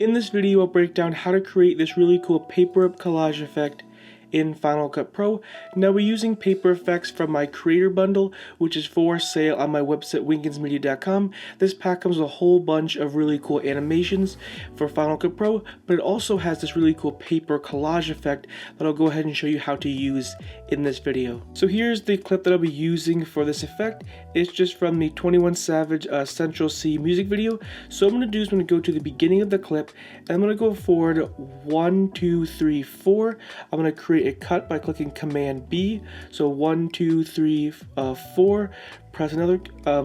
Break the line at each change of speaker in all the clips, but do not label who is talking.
In this video, I'll break down how to create this really cool paper rip collage effect in Final Cut Pro. Now we're using paper effects from my creator bundle, which is for sale on my website winkensmedia.com. This pack comes with a whole bunch of really cool animations for Final Cut Pro, but it also has this really cool paper collage effect that I'll go ahead and show you how to use in this video. So here's the clip that I'll be using for this effect. It's just from the 21 Savage Central C music video. So what I'm going to do is I'm going to go to the beginning of the clip and I'm going to go forward 1, 2, 3, 4. I'm going to create a cut by clicking Command B. So 1, 2, 3, 4. Press another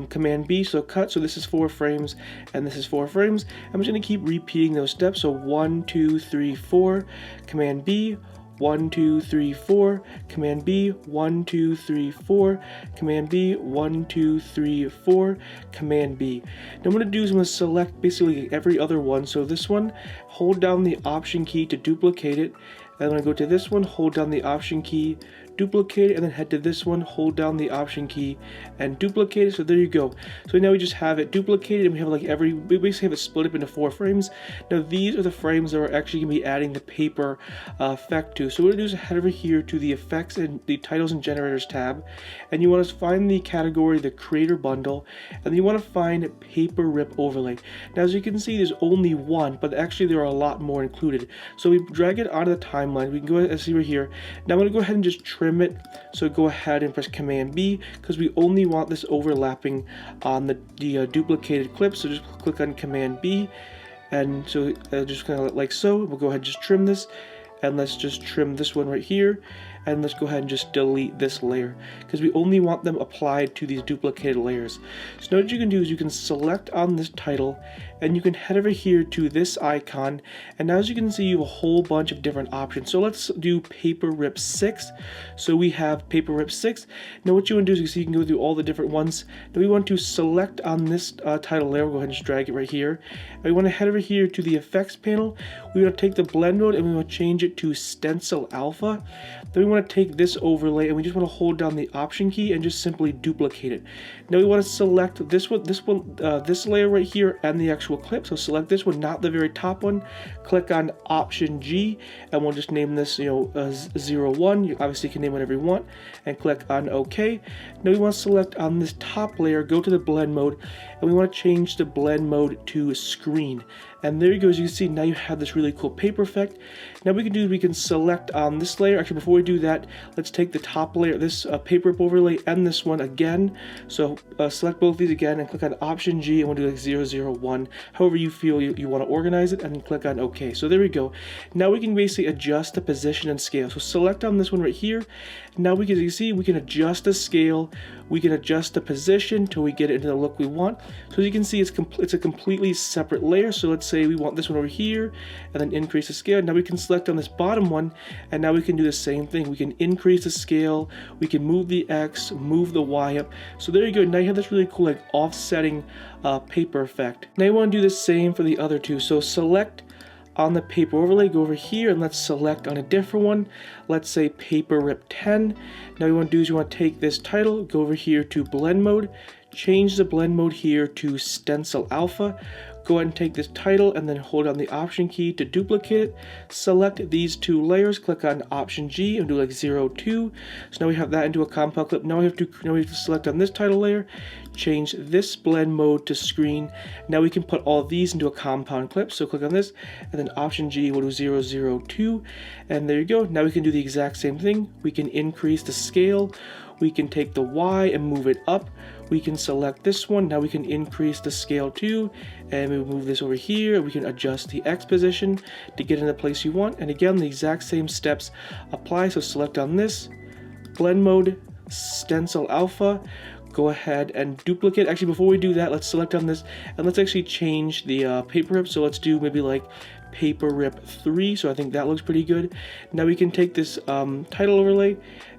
Command B, so cut. So this is 4 frames and this is 4 frames. I'm just going to keep repeating those steps. So 1, 2, 3, 4. Command B. 1, 2, 3, 4, Command B, 1, 2, 3, 4, Command B, 1, 2, 3, 4, Command B. Now what I'm going to do is I'm going to select basically every other one. So this one, hold down the Option key to duplicate it. And I'm going to go to this one, hold down the Option key, duplicate it, and then head to this one, hold down the Option key, and duplicate it. So there you go. So now we just have it duplicated, and we have like we basically have it split up into 4 frames. Now these are the frames that we're actually going to be adding the paper effect to. So what we're going to do is head over here to the Effects and the Titles and Generators tab, and you want to find the category, the Creator Bundle, and then you want to find Paper Rip Overlay. Now as you can see, there's only one, but actually there are a lot more included. So we drag it onto the timeline. We can go ahead and see right here. Now I'm going to go ahead and just trim it. So go ahead and press Command B because we only want this overlapping on the duplicated clip. So just click on Command B, and so just kind of like so. We'll go ahead and just trim this, and let's just trim this one right here. And let's go ahead and just delete this layer because we only want them applied to these duplicated layers. So now what you can do is you can select on this title and you can head over here to this icon, and now as you can see you have a whole bunch of different options. So let's do Paper Rip 6. So we have Paper Rip 6. Now what you want to do is you can go through all the different ones. Now we want to select on this title layer. We'll go ahead and just drag it right here. And we want to head over here to the effects panel. We want to take the blend mode and we want to change it to Stencil Alpha. Then we want to take this overlay and we just want to hold down the Option key and just simply duplicate it. Now we want to select this layer right here and the actual clip. So select this one, not the very top one. Click on Option G, and we'll just name this 01. You obviously can name whatever you want, and click on OK. Now we want to select on this top layer, go to the blend mode, and we want to change the blend mode to screen. And there you go. As you can see, now you have this really cool paper effect. Now what we can do is we can select on this layer. Actually, before we do that, let's take the top layer, this paper rip overlay, and this one again. So select both of these again and click on Option G, and we'll do like 001. However you feel you want to organize it, and then click on OK. So there we go. Now we can basically adjust the position and scale. So select on this one right here. Now we can, as you see, we can adjust the scale, we can adjust the position till we get it into the look we want. So as you can see, it's a completely separate layer. So let's say we want this one over here, and then increase the scale. Now we can select on this bottom one, and now we can do the same thing. We can increase the scale, we can move the X, move the Y up. So there you go. Now you have this really cool like offsetting paper effect. Now you want to do the same for the other two. So select on the paper overlay, go over here, and let's select on a different one. Let's say Paper Rip 10. Now what you want to do is you want to take this title, go over here to blend mode, change the blend mode here to Stencil Alpha. Go ahead and take this title and then hold down the Option key to duplicate it. Select these 2 layers, click on Option G and do like 02. So now we have that into a compound clip. Now we have to select on this title layer, change this blend mode to screen. Now we can put all of these into a compound clip. So click on this and then Option G will do 002. And there you go. Now we can do the exact same thing. We can increase the scale. We can take the Y and move it up. We can select this one. Now we can increase the scale too, and we move this over here. We can adjust the X position to get in the place you want. And again, the exact same steps apply. So select on this, blend mode, Stencil Alpha. Go ahead and duplicate. Actually, before we do that, let's select on this and let's actually change the paper rip. So let's do maybe like Paper Rip 3. So I think that looks pretty good. Now we can take this title overlay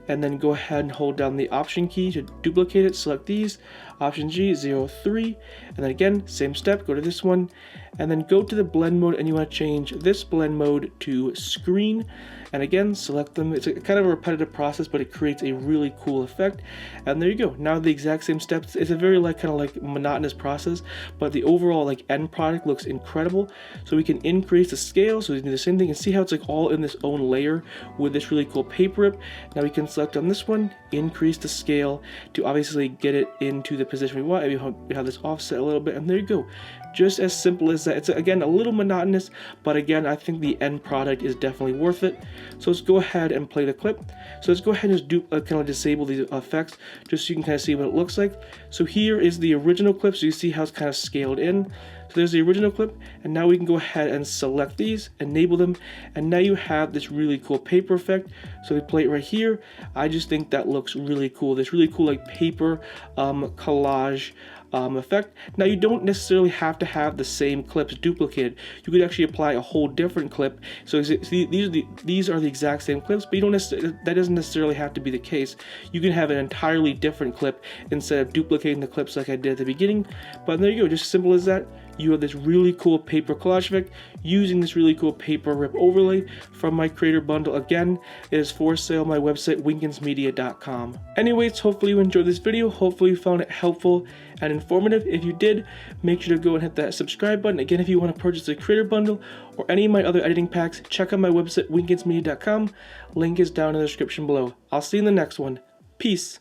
and then go ahead and hold down the Option key to duplicate it. Select these, Option G, 03, and then again, same step, go to this one, and then go to the blend mode, and you want to change this blend mode to screen. And again, select them. It's a kind of a repetitive process, but it creates a really cool effect. And there you go. Now the exact same steps. It's a very kind of monotonous process, but the overall end product looks incredible. So we can increase the scale. So we can do the same thing and see how it's all in this own layer with this really cool paper rip. Now we can select on this one, increase the scale to obviously get it into the position we want. And we have this offset a little bit, and there you go. Just as simple as that. It's again a little monotonous, but again, I think the end product is definitely worth it. So let's go ahead and play the clip. So let's go ahead and just kind of disable these effects just so you can kind of see what it looks like. So here is the original clip, so you see how it's kind of scaled in. So there's the original clip, and now we can go ahead and select these, enable them, and now you have this really cool paper effect. So we play it right here. I just think that looks really cool. This really cool paper collage effect. Now you don't necessarily have to have the same clips duplicated. You could actually apply a whole different clip. So these are the exact same clips, but you don't that doesn't necessarily have to be the case. You can have an entirely different clip instead of duplicating the clips like I did at the beginning. But there you go, just as simple as that. You have this really cool paper collage effect using this really cool paper rip overlay from my creator bundle. Again, it is for sale on my website, winkensmedia.com. Anyways, hopefully you enjoyed this video. Hopefully you found it helpful and informative. If you did, make sure to go and hit that subscribe button. Again, if you want to purchase the creator bundle or any of my other editing packs, check out my website, winkensmedia.com. Link is down in the description below. I'll see you in the next one. Peace.